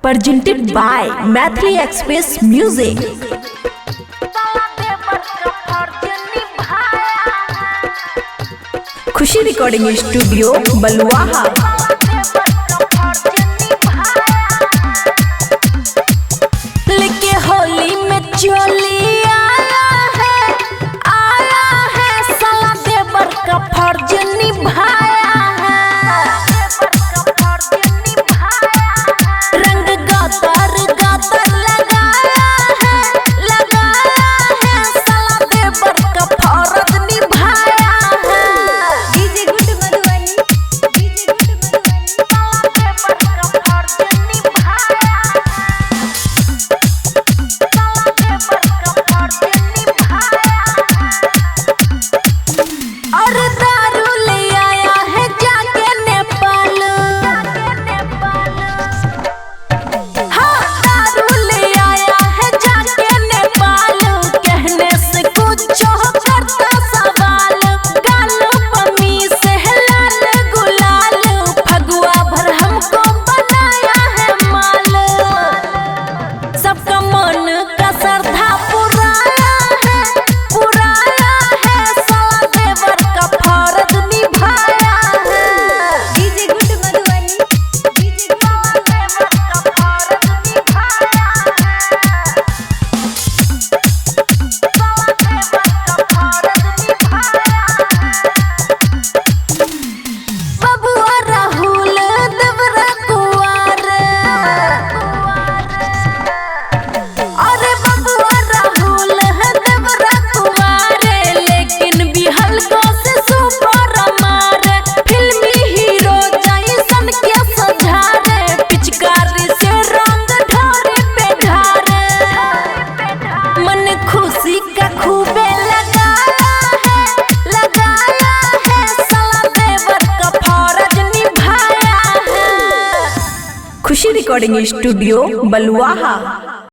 presented by Mathli Express Music. खुशी recording studio Baluaha. लेके होली में चोली आया है साला देवर का फर्ज निभाया है। रंग गातर गातर लगाया है साला देवर का फर्ज निभाया है। DJ good Madhubani, DJ good Madhubani. साला देवर का फर्ज निभाया और दारू ले आया है जाके नेपाल। हाँ, दारू ले आया है जाके नेपाल। कहने से कुछ करता सवाल। गाल पमी से लाल गुलाल। फगुआ भर हमको बनाया है माल। सबका मन का श्रद्धा पुराया है साला देवर का फर्ज निभाया है। DJ good Madhubani, DJ good देवर का फर्ज निभाया है। साला देवर का फर्ज निभाया है। बबुआ राहुल देवरा कुंवर। अरे बबुआ राहुल है देवरा कुंवर। लेकिन भी हल्को से सुपर मारे। फिल्मी हीरो जैसन के सझारे। पिचकारी से रंग ढारे पे ढारे। मन खुशी का खूबे लगाया है साला देवर का फर्ज निभाया है। खुशी रिकॉर्डिंग स्टूडियो बलुआहा।